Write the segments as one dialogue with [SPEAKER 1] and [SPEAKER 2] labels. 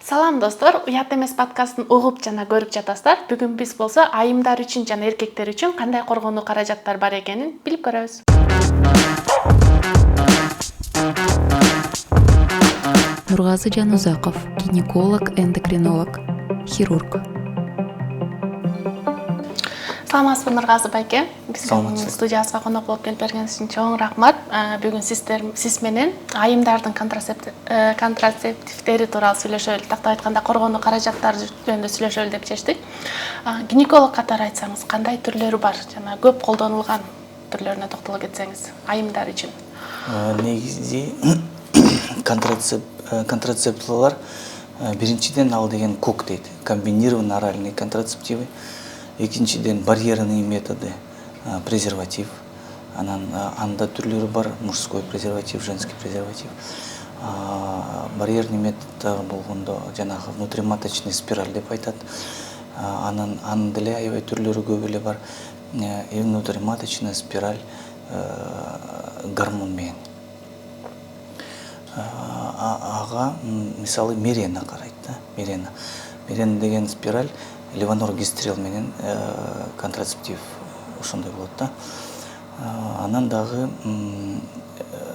[SPEAKER 1] Салам достор, Уят эмес подкастын угуп жана көрүп жатасыздар. Бүгүн биз болсо айымдар үчүн жана эркектер үчүн кандай коргонуу каражаттар бар экенин билип көрөбүз.
[SPEAKER 2] Нургазы Жанузаков, гинеколог, эндокринолог, хирург.
[SPEAKER 1] Саламатсызбы Нургазы байке? Биздин студиябызга конок болуп келип бергениңиз үчүн чоң рахмат. Бүгүн сиз менен айымдардын контрацептивдери тууралуу сүйлөшөлү, тактап айтканда коргонуу каражаттары жөнүндө сүйлөшөлү деп чечтик. Гинеколог катары айтсаңыз, кандай түрлөрү бар жана көп колдонулган түрлөрүнө токтоло кетсеңиз айымдар үчүн?
[SPEAKER 3] Негизи контрацептивалар биринчиден ал деген кок дейт, комбинированный оральный контрацептивы. Экинчиден барьерный методы, презерватив. Анда түрлөрү бар, мужской презерватив, женский презерватив. Барьерный метод болгондо жанагы внутриматочный спираль деп айтат. Анын деле аябай түрлөрү көп эле бар. Внутриматочный спираль гормон менен. Ага мисалы Мирена карайт да, Мирена. Мирена деген спираль левоноргестрел менен контрацептив ошондой болот да. Анан дагы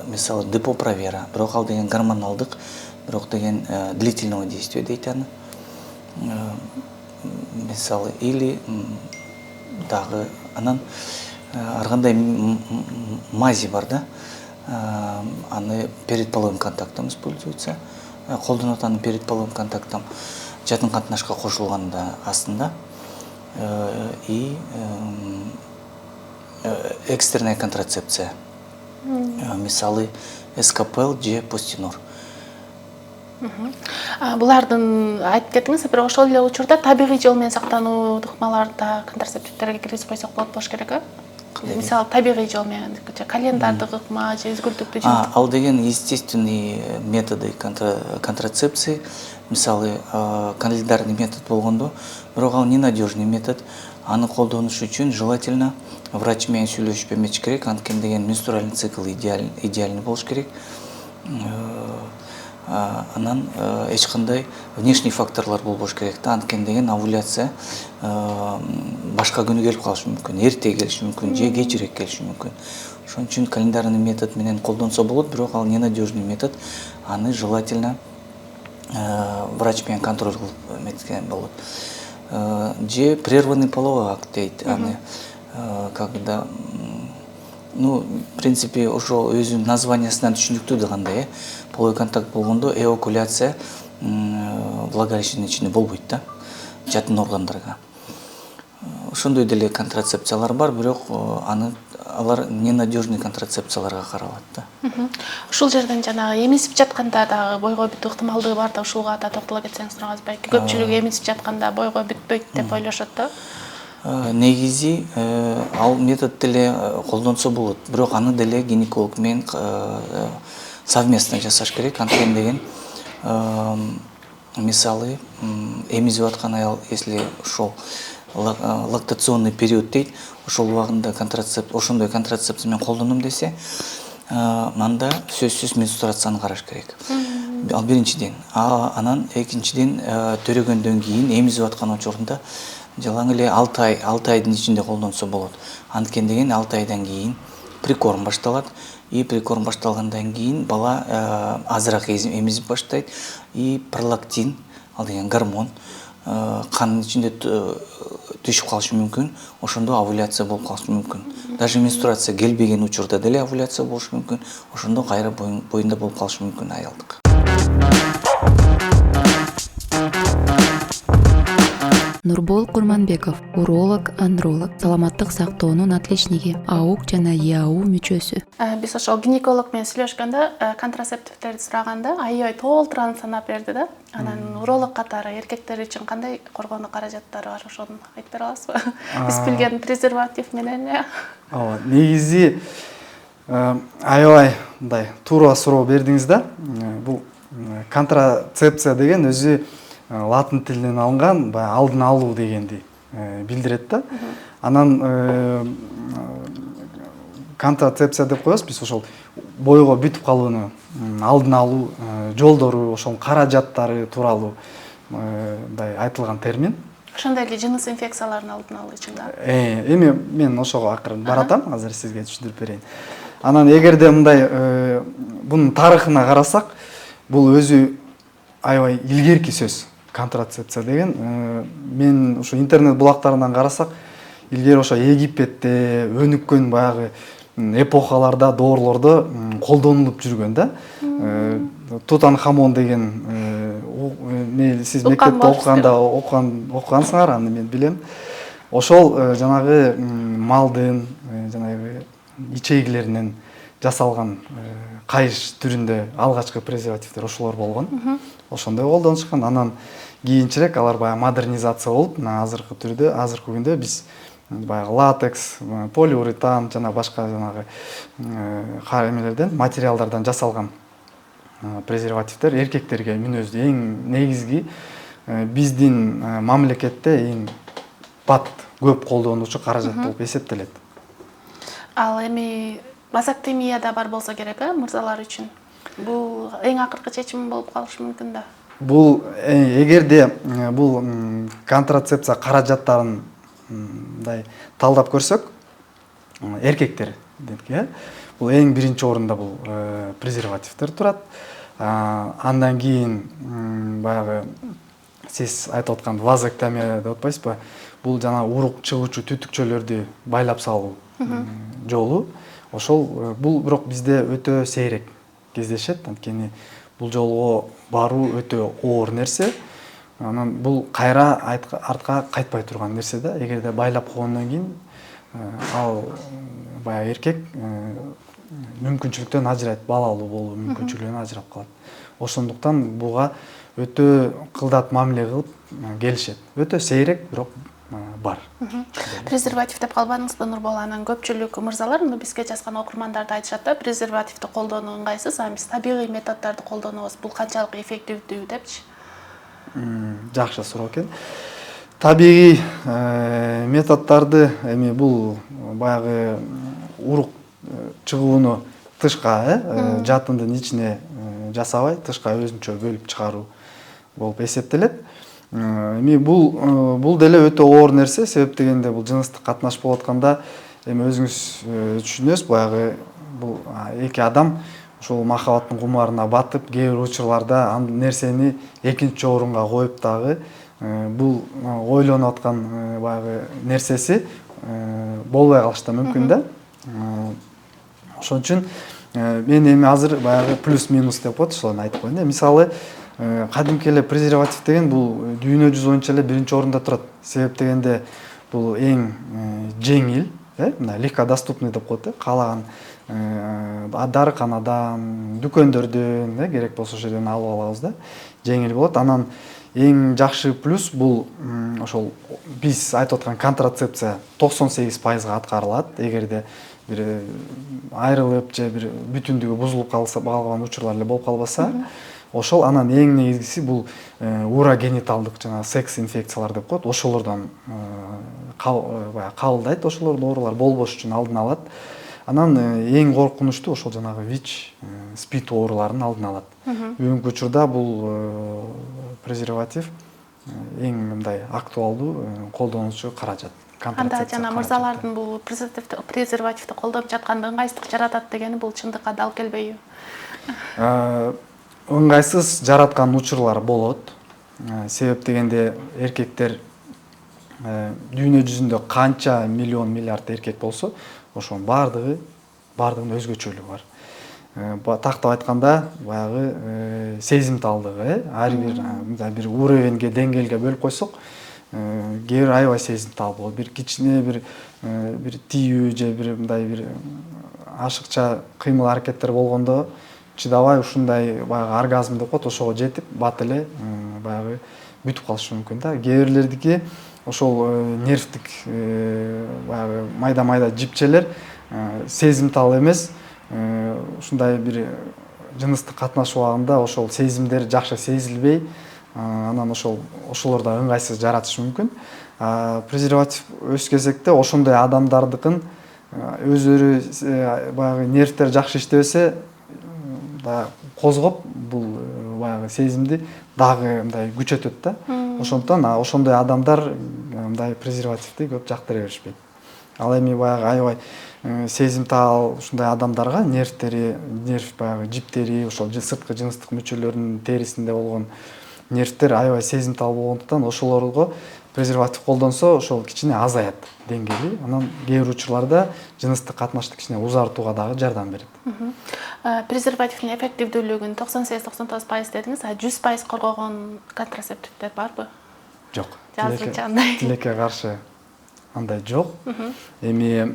[SPEAKER 3] мисалы депо-провера, бирок ал деген гормоналдык, бирок деген длительного действия дейт аны. Мисалы или дагы анан ар кандай мази бар да. Аны перед половым контактом используется. Колдонот аны перед половым контактом. Жатын катнашка кошулганда астында и экстерная контрацепция. Мисалы СКПЛ же Постинор.
[SPEAKER 1] Булардын айтып кеттиңиз, бирок ошол эле учурда табигый жол менен сактануу ыкмаларда контрацептивдерге киргизип койсок болот болуш керек, Мисалы табигый жол менен календарды ыкма же үзгүлтүктү жол.
[SPEAKER 3] Ал деген естественный методы контрацепции. Мисалы календарный метод болгондо, бирок ал ненадежный метод. Аны колдонуш үчүн желательно врач менен сүйлөшүп эмеш керек. Анткени деген менструальный цикл идеальный болуш керек. Анан эч кандай внешний факторлор болбош керек да. Анткени деген овуляция башка күнү келип калышы мүмкүн, эрте келиши мүмкүн, же кечирээк келиши мүмкүн. Ошон үчүн календарный метод менен колдонсо болот, бирок ал ненадежный метод. Аны желательно врач менен контроль кылып эметкен болот. Же прерванный половой акт дейт аны, когда в принципе ошо өзүнүн названиясынан түшүнүктүү дегенде, половой контакт болгондо эокуляция влагалищенын ичинде болбойт да, жатын органдарга. Ошондой деле контрацепциялар бар, бирок алар ненадежный контрацепцияларга каралат да.
[SPEAKER 1] Ушул жерден жанагы эмисип жатканда дагы бойго бүтүү ыктымалдыгы бар да, ушуга да токтоло кетсеңиз Нургазы байке. Көпчүлүгү эмисип жатканда бойго бүтпөйт деп ойлошот да.
[SPEAKER 3] Негизи ал метод деле колдонсо болот, бирок аны деле гинеколог менен совместно жасаш керек. Анткени деген мисалы эмизип аткан аял, если ошол лактационный период дейт, ошол убагында ошондой контрацепция менен колдоном десе, анда сөзсүз менструацияны караш керек. Ал биринчиден. Анан экинчиден төрөгөндөн кийин эмизип аткан учурунда жалаң эле 6 айдын ичинде колдонсо болот. Анткени деген 6 айдан кийин прикорм башталат. И прикорм башталгандан кийин бала азыраак эмизип баштайт. И пролактин, ал деген гормон, канын ичинде түшүп калышы мүмкүн. Ошондо овуляция болуп калышы мүмкүн. Даже менструация келбеген учурда деле овуляция болушу мүмкүн. Ошондо кайра боюнда болуп калышы мүмкүн аялдык.
[SPEAKER 2] Нурбол Курманбеков, уролог, андролог, саламаттык сактоонун отличниги, АУК жана ЯУ мүчөсү.
[SPEAKER 1] Биз ошол гинеколог менен сүйлөшкөндө контрацептивдерди сураганда аябай толтураан санап берди да. Анан уролог катары эркектер үчүн кандай коргонуу каражаттары бар, ошону айтып бере аласызбы? Биз билген презерватив менен.
[SPEAKER 4] Ооба, негизи аябай мындай туура суроо бердиңиз да. Бул контрацепция деген өзү латын тилинен алынган, алдын алуу дегенди билдирет да. Анан контрацепция деп коебуз биз, ошол бойго бүтүп калууну алдын алуу жолдору, ошол каражаттары тууралуу мындай айтылган термин.
[SPEAKER 1] Ошондой эле жыныс инфекцияларын алдын алуу үчүн да.
[SPEAKER 4] Эми мен ошого акырын баратам, азыр сизге түшүндүрүп берейин. Анан эгерде мындай бунун тарыхына карасак, бул өзү аябай илгерки сөз. Контрацепция деген мен ошо интернет булактарынан карасак, илгери ошо Египетте өнүккөн баягы эпохаларда доорлордо колдонулуп жүргөн да. Тутанхамон деген сиз мектепте окугансыңар, аны мен билем. Ошол жанагы малдын жанагы ичегилеринен жасалган кайыш түрүндө алгачкы презервативдер ошолор болгон. Ошондой колдонушкан. Анан кийинчерээк алар баягы модернизация болуп, азыркы түрдө, азыркы күндө биз баягы латекс, полиуретан жана башка жанагы эмелерден, материалдардан жасалган презервативдер эркектерге мүнөздүү эң негизги биздин мамлекетте эң бат көп колдонуучу каражат болуп эсептелет.
[SPEAKER 1] Ал эми вазоктомия бар болсо керек, мырзалар үчүн. Бул эң акыркы чечим болуп калышы мүмкүн да.
[SPEAKER 4] Бул эгерде бул контрацепция каражаттарын мындай талдап көрсөк, эркектердики, бул эң биринчи орунда бул презервативдер турат. Андан кийин баягы сиз айтып аткан вазоктомия деп атпайсызбы? Бул жана урук чыгуучу түтүкчөлөрдү байлап салуу жолу. Ошол бул бирок бизде өтө сейрек кездешет, анткени бул жолго баруу өтө оор нерсе. Анан бул кайра артка кайтпай турган нерсе да. Эгерде байлап койгондон кийин ал баягы эркек мүмкүнчүлүктөн ажырайт, балалуу болуу мүмкүнчүлүгүнөн ажырап калат. Ошондуктан буга өтө кылдат мамиле кылып келишет. Өтө сейрек, бирок бар.
[SPEAKER 1] Презерватив деп калбадыңызбы, Нурбол? Анан көпчүлүк мырзалар бизге жазган окурмандарды айтышат да, презервативди колдонуу ыңгайсыз, биз табигый методдорду колдонобуз. Бул канчалык эффективдүү депчи?
[SPEAKER 4] Жакшы суроо экен. Табигый методдорду эми бул баягы урук чыгууну тышка, жатындын ичине жасабай, тышка өзүнчө бөлүп чыгаруу болуп эсептелет. Эми бул деле өтө оор нерсе, себеп дегенде бул жыныстык катнаш болуп атканда, эми өзүңүз түшүнөсүз, баягы бул эки адам ошол махаббаттын кумарына батып, кээ бир учурларда ал нерсени экинчи орунга коюп дагы бул ойлонуп аткан баягы нерсеси болбой калышы да мүмкүн да. Ошон үчүн мен эми азыр баягы плюс-минус деп коет, ошолорду айтып коеюн да. Мисалы, кадимки эле презерватив деген бул дүйнө жүзү боюнча эле биринчи орунда турат. Себеп дегенде бул эң жеңил, мына легкодоступный деп коет, каалаган дарыканадан, дүкөндөрдөн керек болсо ошол жерден алып алабыз да. Жеңил болот. Анан эң жакшы плюс бул ошол биз айтып аткан контрацепция 98% аткарылат. Эгерде бир айрылып же бир бүтүндүгү бузулуп калган учурлар эле болуп калбаса, ошол анан эң негизгиси бул урогениталдык жана секс инфекциялар деп коет. Ошолордон кабылдайт, ошолордун оорулар болбош үчүн алдын алат. Анан эң коркунучтуу ошол жанагы ВИЧ, СПИД ооруларын алдын алат. Бүгүнкү учурда бул презерватив эң мындай актуалдуу колдонуучу каражат.
[SPEAKER 1] Анда жана мырзалардын бул презервативди колдоп жатканда ыңгайсыздык жаратат дегени бул чындыкка дал келбейби?
[SPEAKER 4] Ыңгайсыз жараткан учурлар болот. Себеп дегенде эркектер дүйнө жүзүндө канча миллион миллиард эркек болсо, ошонун бардыгынын өзгөчөлүгү бар. Тактап айтканда, баягы сезимталдыгы, ар бир уровеньге, деңгээлге бөлүп койсок, кээ бир аябай сезимтал болот. Бир кичине бир тийүү же бир мындай бир ашыкча кыймыл аракеттер болгондо чыдабай ушундай баягы оргазм деп коет, ошого жетип бат эле баягы бүтүп калышы мүмкүн да. Кээ бирлердики ошол нервдик баягы майда-майда жипчелер сезимтал эмес, ушундай бир жыныстык катнаш убагында ошол сезимдер жакшы сезилбей, анан ошолор да ыңгайсыз жаратышы мүмкүн. Презерватив өз кезекте ошондой адамдардыкын өздөрү баягы нервтер жакшы иштебесе да козгоп бул баягы сезимди дагы мындай күчөтөт да. Ошондон ошондой адамдар мындай презервативди көп жактыра беришпейт. Ал эми баягы аябай сезимтал ушундай адамдарга нерв баягы жиптери, ошол сырткы жыныстык мүчөлөрүнүн терисинде болгон нервтер аябай сезимтал болгондуктан ошолорго презерватив колдонсо ошол кичине азаят деңгээли. Анан кээ бир учурларда жыныстык катнашты кичине узартууга дагы жардам берет.
[SPEAKER 1] Презервативдин эффективдүүлүгүн 98-99% дедиңиз, а 100% коргогон контрацептивдер барбы?
[SPEAKER 4] Жок.
[SPEAKER 1] Жазылча андай.
[SPEAKER 4] Тилекке каршы андай жок. Эми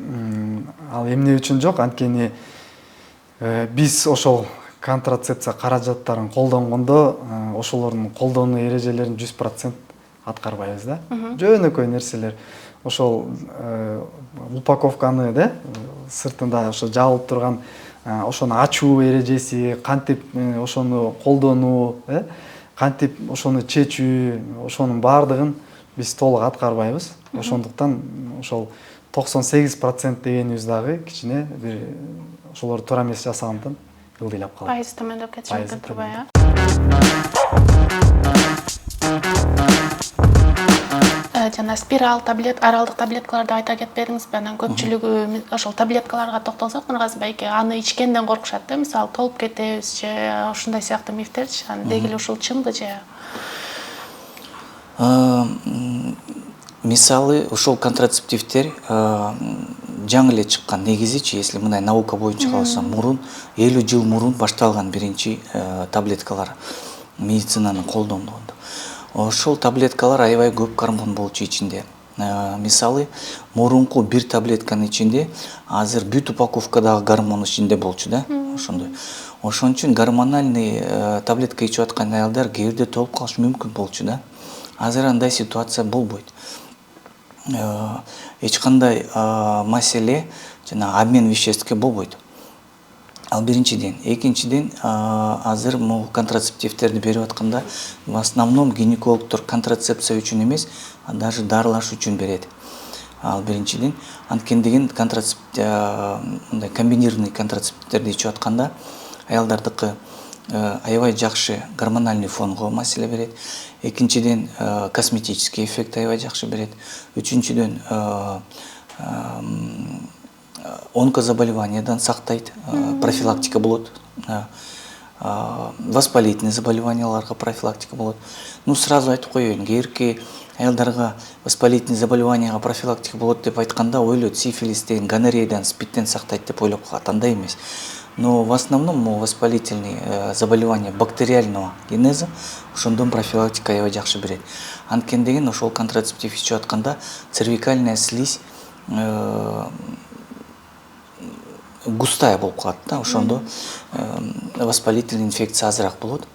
[SPEAKER 4] ал эмне үчүн жок? Анткени биз ошол контрацепция каражаттарын колдонгондо ошолордун колдонуу эрежелерин 100% аткарбайбыз да. Жөнөкөй нерселер. Ошол упаковканы сыртында ошо жабылып турган ошону ачуу эрежеси, кантип ошону колдонуу, кантип ошону чечүү, ошонун баардыгын биз толук аткарбайбыз. Ошондуктан ошол 98% дегенибиз дагы кичине бир ошолор туура эмес жасагандыктан ылдыйлап калат.
[SPEAKER 1] Пайыз төмөндөп кетиши мүмкүн турбайбы? Жана спираль аралдык таблеткаларды айта кетпедиңизби? Анан көпчүлүгү ошол таблеткаларга токтолсок, Нургазы байке, аны ичкенден коркушат да, мисалы толуп кетебиз же ушундай сыяктуу мифтерчи. Деги эле ушул чынбы же?
[SPEAKER 3] Мисалы ошол контрацептивдер жаңы эле чыккан негизичи, если мындай наука боюнча калсам, 50 жыл мурун башталган биринчи таблеткалар медицинанын колдонулууда. Ошол таблеткалар аябай көп гормон болчу ичинде. Мисалы, мурунку бир таблетканын ичинде азыр бүт упаковкадагы гормон ичинде болчу да, ошондой. Ошон үчүн гормональный таблетка ичип аткан аялдар кээ бирде толуп калышы мүмкүн болчу да. Азыр андай ситуация болбойт. Эч кандай маселе жана обмен веществке болбойт. Ал биринчиден. Экинчиден, азыр могу контрацептивдерди берип атканда в основном гинекологдор контрацепция үчүн эмес, даже дарылаш үчүн берет. Ал биринчиден. Анткени мындай комбинированный контрацептивдерди ичип атканда аялдардыкы аябай жакшы гормональный фонго маселе берет. Экинчиден, косметический эффект аябай жакшы берет. Үчүнчүдөн, онкозаболеваниядан сактайт, профилактика болот. Воспалительный заболеванияларга профилактика болот. Сразу айтып коеюн, кээ аялдарга воспалительный заболеванияга профилактика болот деп айтканда ойлойт, сифилистен, гонореядан, спидтен сактайт деп ойлоп калат. Андай эмес. Но в основном воспалительный заболевания бактериального генеза ошондон профилактика аябай жакшы берет. Анткени деген ошол контрацептив ичип атканда цервикальная слизь густая болуп калат да, ошондо воспалительный инфекция азыраак болот.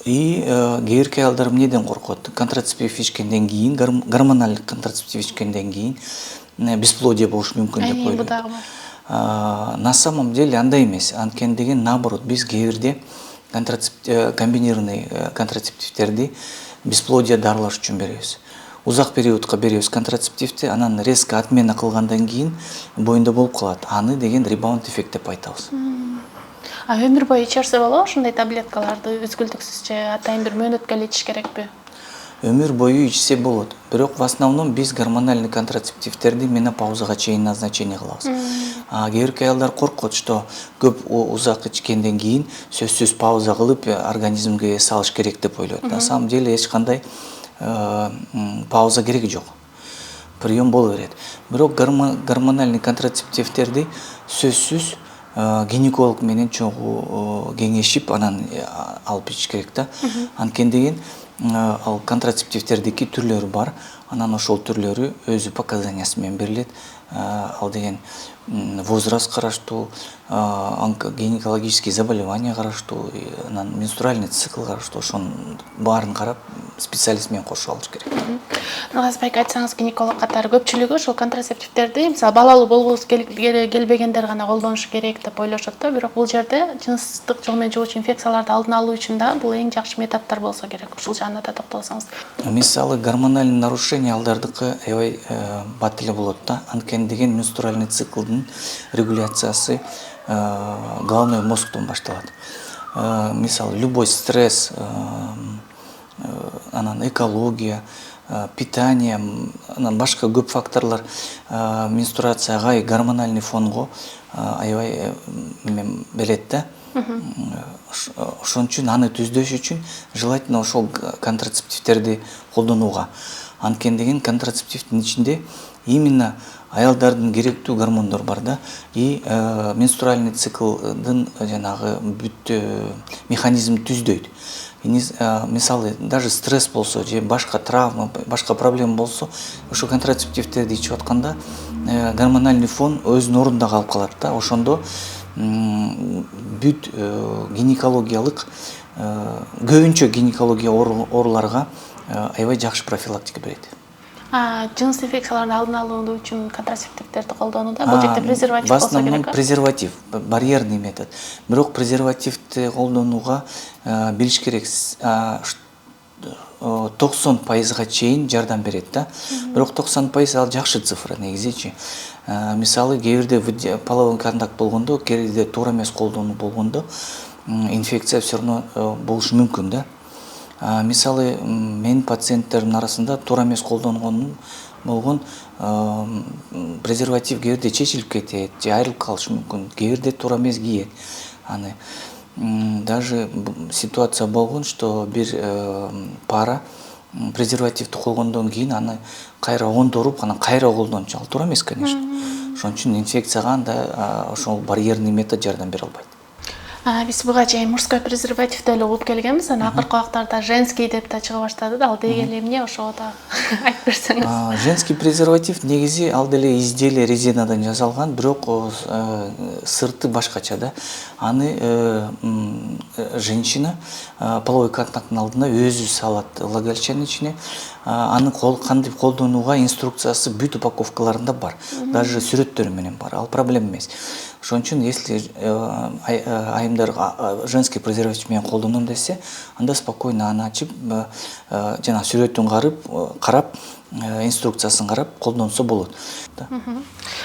[SPEAKER 3] И кээ бир аялдар эмнеден коркот? Контрацептив ичкенден кийин, гормоналдык контрацептив ичкенден кийин бесплодие болушу мүмкүн деп ойлойт. На самом деле андай эмес. Анткени деген наоборот, биз кээ бирде комбинированный контрацептивдерди бесплодие дарылаш үчүн беребиз. Узак периодка беребиз контрацептивди, анан резко отмена кылгандан кийин боюнда болуп калат. Аны деген ребаунд эффект деп айтабыз.
[SPEAKER 1] Өмүр бою ичерсе болобу ушундай таблеткаларды үзгүлтүксүз же атайын бир мөөнөткө эле ичиш керекпи?
[SPEAKER 3] Өмүр бою ичсе болот. Бирок в основном биз гормональный контрацептивдерди менопаузага чейин назначение кылабыз. Кээ бир аялдар коркот, что көп узак ичкенден кийин сөзсүз пауза кылып организмге салыш керек деп ойлойт. На самом деле эч кандай пауза кереги жок. Прием боло берет. Бирок гормональный контрацептивдерди сөзсүз гинеколог менен чогуу кеңешип анан алып ичиш керек да. Анткени деген ал контрацептивдердики түрлөрү бар. Анан ошол түрлөрү өзү показаниясы менен берилет. Ал деген возраст караштуу, гинекологические заболевания караштуу, анан менструальный цикл караштуу, ошонун баарын карап специалист менен кошуп алыш керек.
[SPEAKER 1] Нургазы байке, айтсаңыз, гинеколог катары көпчүлүгү ошол контрацептивдерди мисалы балалуу болгубуз келбегендер гана колдонушу керек деп ойлошот да, бирок бул жерде жыныстык жол менен жугуучу инфекцияларды алдын алуу үчүн да бул эң жакшы методдор болсо керек. Ушул аны да токтолсоңуз.
[SPEAKER 3] Мисалы гормональный нарушение алдардыкы аябай бат эле болот да. Анткени деген менструальный циклдын регуляциясы головной мозгтон башталат. Мисалы любой стресс, анан экология, питание, анан башка көп факторлор менструацияга и гормональный фонго аябай берет да. Ошон үчүн аны түздөш үчүн желательно ошол контрацептивтерди колдонууга. Анткени деген контрацептивдин ичинде именно аялдардын керектүү гормондор бар да, и менструальный циклдын жанагы бүт механизм түздөйт. Мисалы даже стресс болсо же башка травма, башка проблема болсо, ошо контрацептивтерди ичип атканда гормональный фон өзүнүн ордунда калып калат да. Ошондо бүт гинекологиялык көбүнчө гинекология ооруларга аябай жакшы профилактика берет.
[SPEAKER 1] Жыныс инфекциялардын алдын алуу үчүн контрацептивтерди колдонууда бул жерде презерватив болсо керек.
[SPEAKER 3] В основном презерватив, барьерный метод. Бирок презервативди колдонууга билиш керек 90%га чейин жардам берет да. Бирок 90% ал жакшы цифра негизичи. Мисалы кээ бирде половой контакт болгондо, кээ бирде туура эмес колдонуу болгондо инфекция все равно болушу мүмкүн да. Мисалы менин пациенттердин арасында туура эмес колдонгон болгон презерватив кээ бирде чечилип кетет же айрылып калышы мүмкүн, кээ бирде туура эмес кийет. Аны даже ситуация болгон, что бир пара презервативди колгондон кийин аны кайра оңдоруп, анан кайра колдончу. Ал туура эмес, конечно. Ошон үчүн инфекцияга анда ошол барьерный метод жардам бере албайт.
[SPEAKER 1] Биз буга чейин мужской презервативди эле угуп келгенбиз, анан акыркы убактарда женский деп да чыга баштады да. Ал дегенде эмне ошого да айтып берсеңиз.
[SPEAKER 3] Женский презерватив негизи ал деле изделие резинадан жасалган, бирок сырты башкача да. Аны женщина половой контакттын алдында өзү салат влагалищенин ичине. Аны кандай колдонууга инструкциясы бүт упаковкаларында бар. Даже сүрөттөрү менен бар. Ал проблема эмес. Ошон үчүн если айымдар женский презерватив менен колдоном десе, анда спокойно аны ачып, жана сүрөтүн карап, инструкциясын карап колдонсо болот.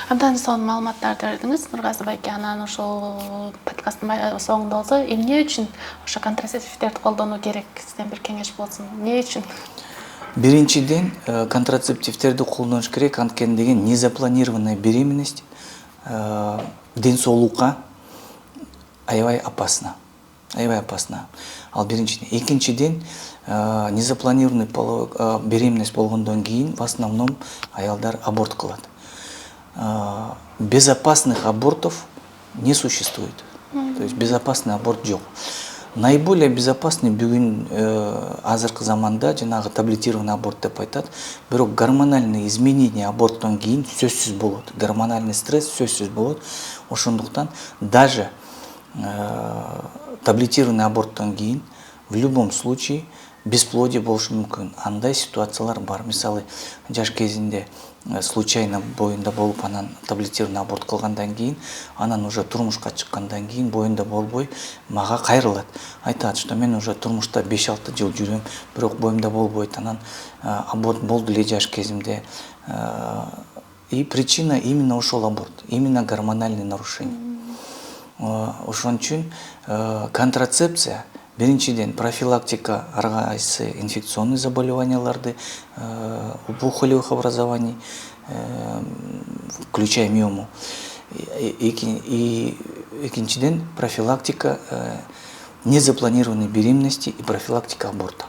[SPEAKER 1] Абдан сонун маалыматтарды бердиңиз, Нургазы байке. Анан ошол подкасттын соңунда болсо, эмне үчүн ошо контрацептивтерди колдонуу керек? Сизден бир кеңеш болсун. Эмне үчүн?
[SPEAKER 3] Биринчиден, контрацептивтерди колдонуш керек, анткени деген незапланированная беременность ден соолукка аябай опасно. Ал биринчиден. Экинчиден, незапланированный беременность болгондон кийин в основном аялдар аборт кылат. Безопасных абортов не существует. То есть безопасный аборт жок. Наиболее безопасный бүгүн азыркы заманда жанагы таблетированный аборт деп айтат. Бирок гормональный изменение аборттон кийин сөзсүз болот. Гормональный стресс сөзсүз болот. Ошондуктан даже таблетированный аборттон кийин в любом случае бесплодие болушу мүмкүн. Андай ситуациялар бар. Мисалы, жаш кезинде случайно боюнда болуп, анан таблетированный аборт кылгандан кийин, анан уже турмушка чыккандан кийин боюнда болбой мага кайрылат. Айтат, что мен уже турмушта 5-6 жыл жүрөм, бирок боюмда болбойт. Анан аборт болду эле жаш кезимде. И причина именно ошол аборт, именно гормональный нарушение. Ошон үчүн контрацепция биринчиден профилактика ар кайсы инфекционный заболеванияларды, опухолевых образований, включая миому. И экинчиден профилактика незапланированной беременности и профилактика аборта.